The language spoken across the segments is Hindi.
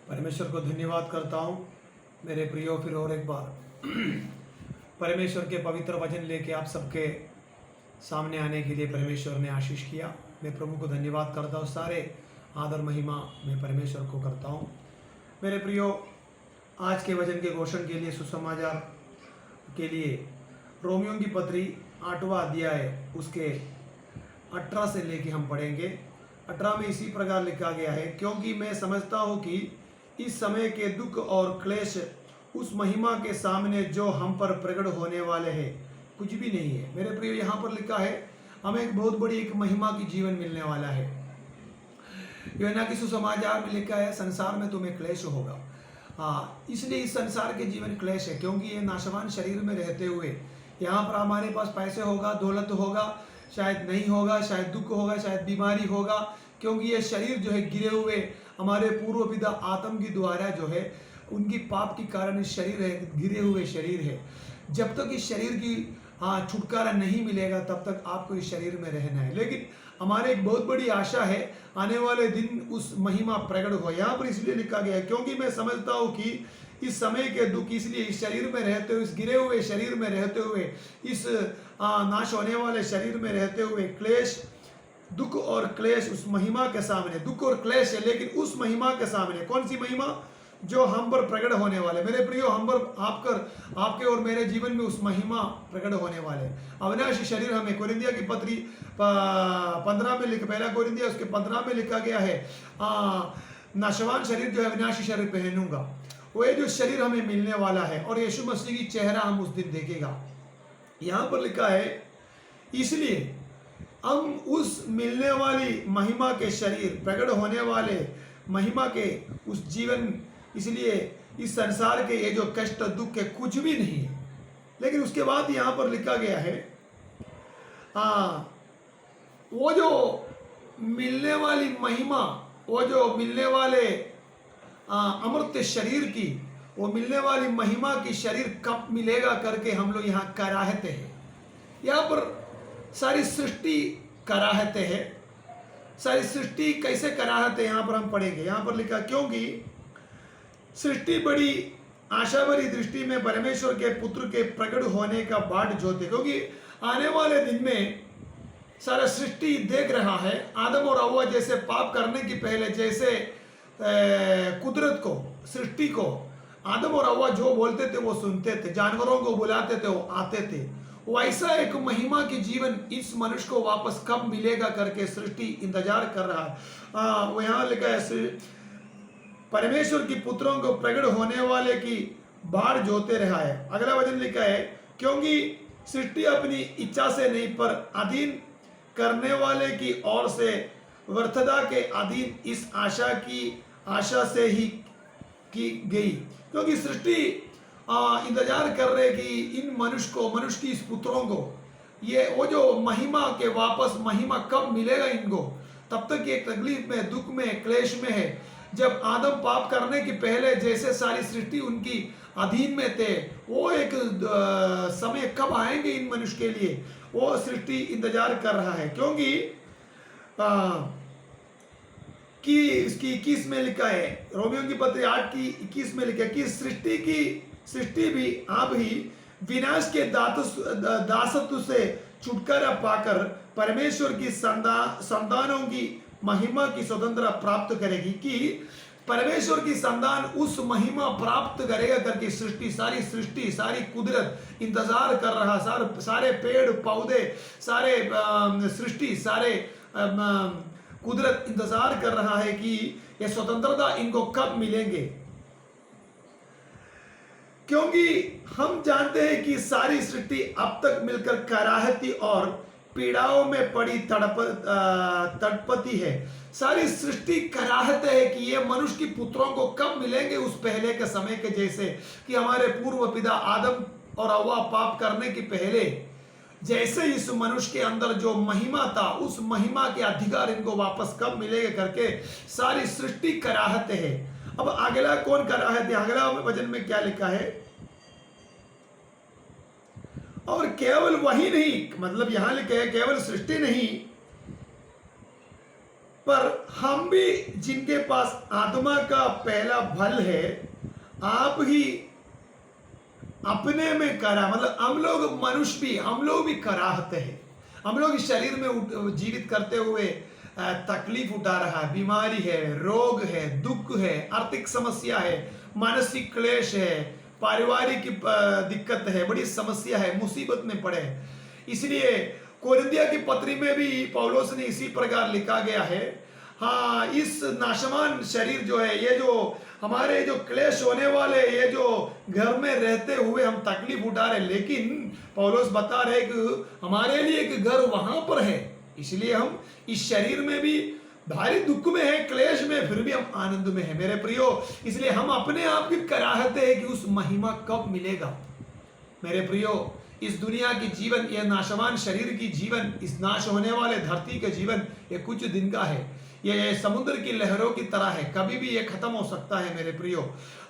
परमेश्वर को धन्यवाद करता हूँ मेरे प्रियो। फिर और एक बार परमेश्वर के पवित्र वचन लेके आप सबके सामने आने के लिए परमेश्वर ने आशीष किया। मैं प्रभु को धन्यवाद करता हूँ। सारे आदर महिमा मैं परमेश्वर को करता हूँ। मेरे प्रियो, आज के वचन के घोषण के लिए सुसमाचार के लिए रोमियो की पत्री 8वां अध्याय उसके 18 से लेके हम पढ़ेंगे। 18 में इसी प्रकार लिखा गया है, क्योंकि मैं समझता हूँ कि इस समय के दुख और क्लेश उस महिमा के सामने जो हम पर प्रकट होने वाले हैं कुछ भी नहीं है। मेरे प्रियो, यहाँ पर लिखा है हमें एक बहुत बड़ी एक महिमा की जीवन मिलने वाला है। यूहन्ना की सुसमाचार में लिखा है संसार में तुम्हें क्लेश होगा। इसलिए इस संसार के जीवन क्लेश है, क्योंकि ये नाशवान शरीर में रहते हुए यहाँ पर हमारे पास पैसे होगा, दौलत होगा, शायद नहीं होगा, शायद दुख होगा, शायद बीमारी होगा, क्योंकि ये शरीर जो है गिरे हुए हमारे पूर्व पिता आदम की द्वारा जो है उनकी पाप के कारण इस शरीर है, गिरे हुए शरीर है। जब तक इस शरीर की छुटकारा नहीं मिलेगा तब तक आपको इस शरीर में रहना है। लेकिन हमारे एक बहुत बड़ी आशा है आने वाले दिन उस महिमा प्रकट हो। यहाँ पर इसलिए लिखा गया है, क्योंकि मैं समझता हूँ कि इस समय के दुख, इसलिए इस शरीर में रहते हुए, इस गिरे हुए शरीर में रहते हुए, इस नाश होने वाले शरीर में रहते हुए क्लेश, दुख और क्लेश उस महिमा के सामने, दुख और क्लेश है लेकिन उस महिमा के सामने। कौन सी महिमा? जो हम पर प्रकट होने वाले। मेरे प्रियो, हम पर आपके और मेरे जीवन में उस महिमा प्रकट होने वाले। अविनाशी शरीर हमें कोरिन्थिया की पत्री 15 में पहला कोरिन्थिया उसके 15 में लिखा गया है, नाशवान शरीर जो है अविनाशी शरीर पहनूंगा। वो जो शरीर हमें मिलने वाला है और यीशु मसीह की चेहरा हम उस दिन देखेगा। यहाँ पर लिखा है इसलिए हम उस मिलने वाली महिमा के शरीर, प्रकट होने वाले महिमा के उस जीवन, इसलिए इस संसार के ये जो कष्ट दुख है कुछ भी नहीं है। लेकिन उसके बाद यहाँ पर लिखा गया है वो जो मिलने वाली महिमा, वो जो मिलने वाले अमृत शरीर की, वो मिलने वाली महिमा की शरीर कब मिलेगा करके हम लोग यहाँ कराहते हैं। यहाँ पर सारी सृष्टि कराहते हैं। सारी सृष्टि कैसे कराहते हैं यहाँ पर हम पढ़ेंगे। यहाँ पर लिखा, क्योंकि सृष्टि बड़ी आशा भरी दृष्टि में परमेश्वर के पुत्र के प्रकट होने का बाट जोते। क्योंकि आने वाले दिन में सारा सृष्टि देख रहा है आदम और हव्वा जैसे पाप करने की पहले, जैसे कुदरत को, सृष्टि को आदम और हव्वा जो बोलते थे वो सुनते थे, जानवरों को बुलाते थे वो आते थे, वैसा एक महिमा की जीवन इस मनुष्य को वापस कब मिलेगा करके सृष्टि इंतजार कर रहा है। वो यहाँ लिखा है परमेश्वर की पुत्रों को प्रकट होने वाले की बाढ़ जोते रहा है। अगला वचन लिखा है, क्योंकि सृष्टि अपनी इच्छा से नहीं पर अधीन करने वाले की ओर से व्यर्थता के अधीन इस आशा से ही की गई। क्योंकि सृष्टि इंतजार कर रहे कि इन मनुष्य की इस पुत्रों को ये वो जो महिमा के वापस महिमा कब मिलेगा इनको। तब तक ये तकलीफ में, दुख में, क्लेश में है। जब आदम पाप करने के पहले जैसे सारी सृष्टि उनकी अधीन में थे, वो एक समय कब आएंगे इन मनुष्य के लिए, वो सृष्टि इंतजार कर रहा है। क्योंकि कि इसकी 21 में लिखा है, रोमियो की पत्री 8 की 21 में लिखा है कि सृष्टि भी आप ही विनाश के दासत्व से छुटकारा पाकर परमेश्वर की संतानों की महिमा की स्वतंत्रता प्राप्त करेगी। कि परमेश्वर की संतान उस महिमा प्राप्त करेगा करके सारी सृष्टि, सारी कुदरत इंतजार कर रहा। सारे पेड़ पौधे, सारे सृष्टि, सारे कुदरत इंतजार कर रहा है कि यह स्वतंत्रता इनको कब मिलेंगे। क्योंकि हम जानते हैं कि सारी सृष्टि अब तक मिलकर कराहती और पीड़ाओं में पड़ी तड़पती है। सारी सृष्टि कराहत है कि ये मनुष्य की पुत्रों को कब मिलेंगे उस पहले के समय के जैसे, कि हमारे पूर्व पिता आदम और हव्वा पाप करने के पहले जैसे इस मनुष्य के अंदर जो महिमा था, उस महिमा के अधिकार इनको वापस कब मिलेगा करके सारी सृष्टि कराहत है। अब अगला कौन कराहत है? अगला वचन में क्या लिखा है? और केवल वही नहीं, मतलब यहां लिखा है केवल सृष्टि नहीं, पर हम भी जिनके पास आत्मा का पहला फल है, आप ही अपने में करा, मतलब हम लोग मनुष्य भी, हम लोग भी कराहते हैं। हम लोग इस शरीर में जीवित करते हुए तकलीफ उठा रहा है, बीमारी है, रोग है, दुख है, आर्थिक समस्या है, मानसिक क्लेश है, पारिवारिक दिक्कत है, बड़ी समस्या है, मुसीबत में पड़े। इसलिए कोरिन्थिया की पत्री में भी पौलुस ने इसी प्रकार लिखा गया है। हाँ, इस नाशवान शरीर जो है, ये जो हमारे जो क्लेश होने वाले, ये जो घर में रहते हुए हम तकलीफ उठा रहे, लेकिन पौलुस बता रहे कि हमारे लिए एक घर वहां पर है। इसलिए हम इस शरीर में भी भारी दुख में है, क्लेश में, फिर भी हम आनंद में है मेरे प्रियो। इसलिए हम अपने आप की कराहते हैं कि उस महिमा कब मिलेगा। मेरे प्रियो, इस दुनिया की जीवन, यह नाशवान शरीर की जीवन, इस नाश होने वाले धरती के जीवन, ये कुछ दिन का है। ये समुद्र की लहरों की तरह है, कभी भी ये खत्म हो सकता है मेरे प्रियो।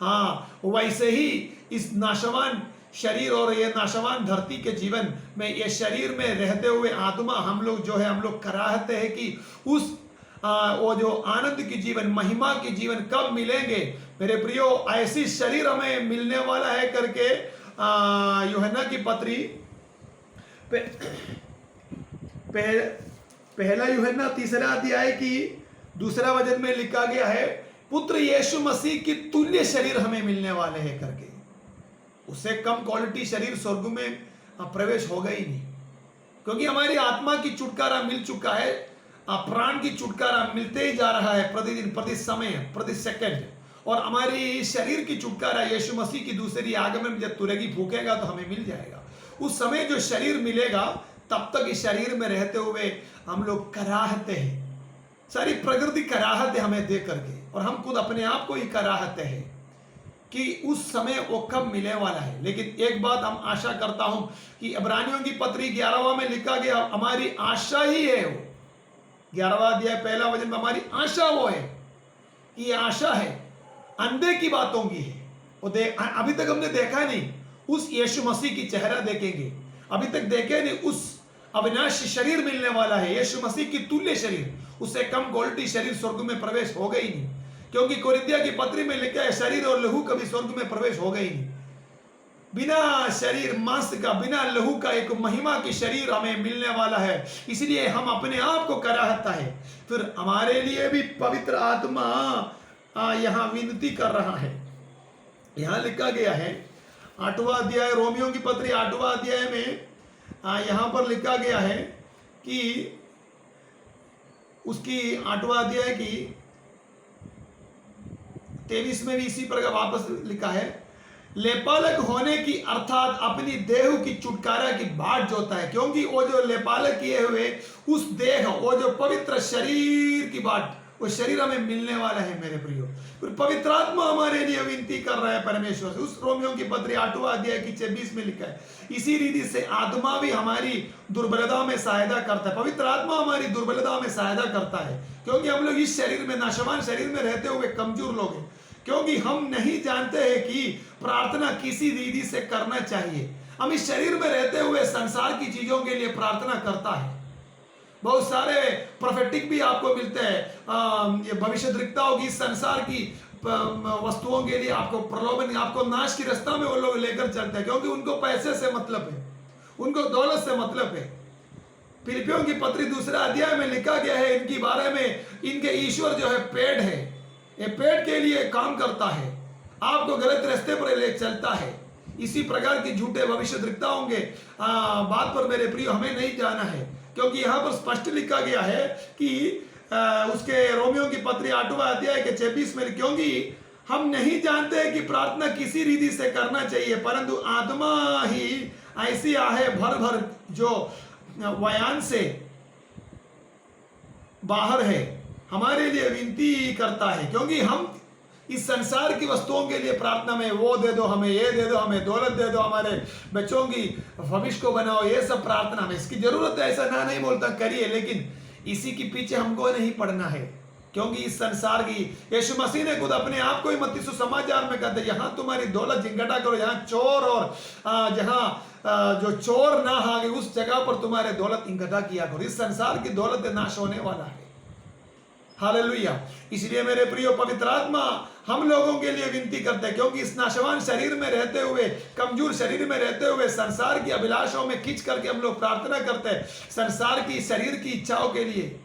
हाँ, वैसे ही इस नाशवान शरीर और ये नाशवान धरती के जीवन में, ये शरीर में रहते हुए आत्मा हम लोग जो है, हम लोग कराहते हैं कि उस वो जो आनंद की जीवन, महिमा की जीवन कब मिलेंगे मेरे प्रियो। ऐसी शरीर हमें मिलने वाला है करके यूहन्ना की पत्री पहला यूहन्ना 3 अध्याय की 2 वचन में लिखा गया है, पुत्र यीशु मसीह की तुल्य शरीर हमें मिलने वाले हैं करके। उससे कम क्वालिटी शरीर स्वर्ग में प्रवेश होगा ही नहीं, क्योंकि हमारी आत्मा की छुटकारा मिल चुका है, प्राण की छुटकारा मिलते ही जा रहा है प्रतिदिन, प्रति समय, प्रति सेकंड। और हमारी शरीर की छुटकारा यीशु मसीह की दूसरी आगमन में जब तुरगी फूकेगा तो हमें मिल जाएगा। उस समय जो शरीर मिलेगा, तब तक इस शरीर में रहते हुए हम लोग कराहते हैं, सारी प्रकृति कराहते हमें देख करके, और हम खुद अपने आप को ही कराहते हैं कि उस समय वो कब मिलने वाला है। लेकिन एक बात हम आशा करता हूं कि इब्रानियों की पत्री 11वां में लिखा गया, हमारी आशा ही है वो। 11वां अध्याय 1 वचन में हमारी आशा वो है, ये आशा है अंधे की बातों की है। वो अभी तक हमने देखा नहीं, उस यीशु मसीह की चेहरा देखेंगे, अभी तक देखे नहीं। उस अविनाशी शरीर मिलने वाला है, यीशु मसीह की तुल्य शरीर, उससे कम क्वालिटी शरीर स्वर्ग में प्रवेश होगा ही नहीं, क्योंकि कोरिन्थिया की पत्री में लिखा है, शरीर और लहू कभी स्वर्ग में प्रवेश होगा ही नहीं। बिना शरीर मांस का, बिना लहू का एक महिमा की शरीर हमें मिलने वाला है। इसलिए हम अपने आप को कराहता है। फिर हमारे लिए भी पवित्र आत्मा यहाँ विनती कर रहा है। यहाँ लिखा गया है 8वां अध्याय, रोमियो की पत्री 8वां अध्याय में यहाँ पर लिखा गया है कि उसकी 8वां अध्याय की 23 में भी इसी प्रकार वापस लिखा है, लेपालक होने की अर्थात अपनी देह की छुटकारा की बाट जोता है, क्योंकि वो जो लेपालक किए हुए उस देह, वो जो पवित्र शरीर की बाट, वो शरीर हमें मिलने वाला है मेरे प्रियो। फिर पवित्र आत्मा हमारे लिए विनती कर रहा है परमेश्वर से। उस रोमियो की पत्री 8वां अध्याय की 26 में लिखा है, इसी रीति से आत्मा भी हमारी दुर्बलता में सहायता करता है। पवित्र आत्मा हमारी दुर्बलता में सहायता करता है, क्योंकि हम लोग इस शरीर में, नाशवान शरीर में रहते हुए कमजोर लोग हैं, क्योंकि हम नहीं जानते हैं कि प्रार्थना किसी रीति से करना चाहिए। हम इस शरीर में रहते हुए संसार की चीजों के लिए प्रार्थना करता है। बहुत सारे प्रोफेटिक भी आपको मिलते हैं, ये भविष्यद्वक्ताओं की संसार की वस्तुओं के लिए आपको प्रलोभन, आपको नाश की रास्ता में वो लोग लेकर चलते हैं, क्योंकि उनको पैसे से मतलब है, उनको दौलत से मतलब है। फिलिपियों की पत्री 2 अध्याय में लिखा गया है इनके बारे में, इनके ईश्वर जो है पेड़ है, ये पेड़ के लिए काम करता है, आपको गलत रास्ते पर ले चलता है। इसी प्रकार की झूठे भविष्यद्वक्ताओं के बात पर मेरे प्रिय हमें नहीं जाना है, क्योंकि यहाँ पर स्पष्ट लिखा गया है कि उसके रोमियो की पत्री 8वां अध्याय के 26 में, क्योंकि हम नहीं जानते हैं कि प्रार्थना किसी रीति से करना चाहिए, परंतु आत्मा ही ऐसी आहे भर भर जो वयान से बाहर है हमारे लिए विनती करता है। क्योंकि हम इस संसार की वस्तुओं के लिए प्रार्थना में, वो दे दो हमें, ये दे दो हमें, दौलत दे दो, हमारे बच्चों की भविष्य को बनाओ, ये सब प्रार्थना में इसकी जरूरत है, ऐसा ना नहीं बोलता, करिए, लेकिन इसी के पीछे हमको नहीं पड़ना है। क्योंकि इस संसार की, यीशु मसीह ने खुद अपने आप को ही मत्ती सुसमाचार में कहते, यहाँ तुम्हारी दौलत इकट्ठा करो, यहाँ चोर और जहाँ जो चोर ना आगे उस जगह पर तुम्हारे दौलत इकट्ठा किया करो। इस संसार की दौलत नाश होने वाला है। हालेलुया। इसलिए मेरे प्रियो, पवित्र आत्मा हम लोगों के लिए विनती करते हैं, क्योंकि इस नाशवान शरीर में रहते हुए, कमजोर शरीर में रहते हुए, संसार की अभिलाषाओं में खींच करके हम लोग प्रार्थना करते हैं संसार की, शरीर की इच्छाओं के लिए।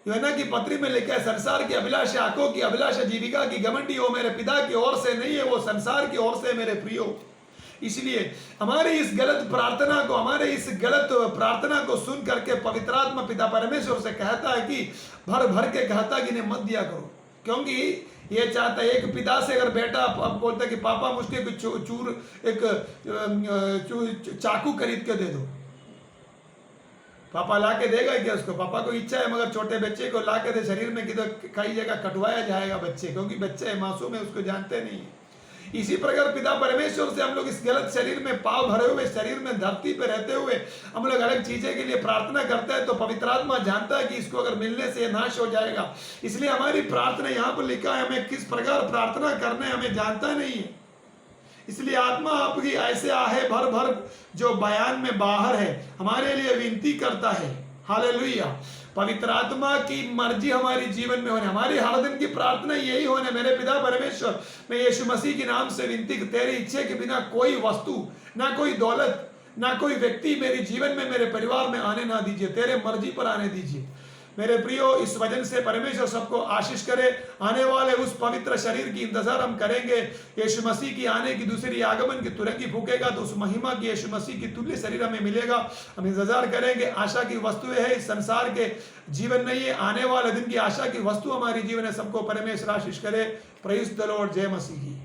यूहन्ना की पत्री में लिखा है, संसार की अभिलाषा, आंखों की अभिलाषा, जीविका की घमंडी हो मेरे पिता की ओर से नहीं है, वो संसार की ओर से मेरे प्रियो। इसलिए हमारे इस गलत प्रार्थना को सुन करके पवित्र आत्मा पिता परमेश्वर से कहता है कि भर भर के कहता है कि इन्हें मत दिया करो, क्योंकि ये चाहता है, एक पिता से अगर बेटा अब बोलता है कि पापा मुझे चाकू खरीद के दे दो, पापा ला के देगा क्या उसको? पापा को इच्छा है, मगर छोटे बच्चे को ला के दे, शरीर में किधर कई जगह कटवाया जाएगा बच्चे, क्योंकि बच्चे मासूम है, उसको जानते नहीं है। इसी प्रकार पिता परमेश्वर से हम लोग इस गलत शरीर में, पाव भरे हुए शरीर में, धरती पर रहते हुए हम लोग अलग चीजें के लिए प्रार्थना करते हैं, तो पवित्र आत्मा जानता है कि इसको अगर मिलने से नाश हो जाएगा। इसलिए हमारी प्रार्थना यहाँ पर लिखा है, हमें किस प्रकार प्रार्थना करने हमें जानता नहीं है। इसलिए आत्मा आपकी ऐसे आहे भर भर जो बयान में बाहर है, हमारे लिए विनती करता है। हालेलुया। पवित्र आत्मा की मर्जी हमारी जीवन में होने, हमारी हर दिन की प्रार्थना यही होने, मेरे पिता परमेश्वर, मैं यीशु मसीह के नाम से विनती, तेरी इच्छा के बिना कोई वस्तु, ना कोई दौलत, ना कोई व्यक्ति मेरे जीवन में, मेरे परिवार में आने ना दीजिए, तेरे मर्जी पर आने दीजिए। मेरे प्रियो, इस वजन से परमेश्वर सबको आशीष करे। आने वाले उस पवित्र शरीर की इंतजार हम करेंगे। यीशु मसीह की आने की, दूसरी आगमन की तुरंगी फूकेगा तो उस महिमा की, यीशु मसीह की तुल्य शरीर हमें मिलेगा। हम इंतजार करेंगे। आशा की वस्तुएं है, इस संसार के जीवन नहीं है, आने वाले दिन की आशा की वस्तु हमारी जीवन है। सबको परमेश्वर आशीष करे। Praise the Lord. जय मसीह की।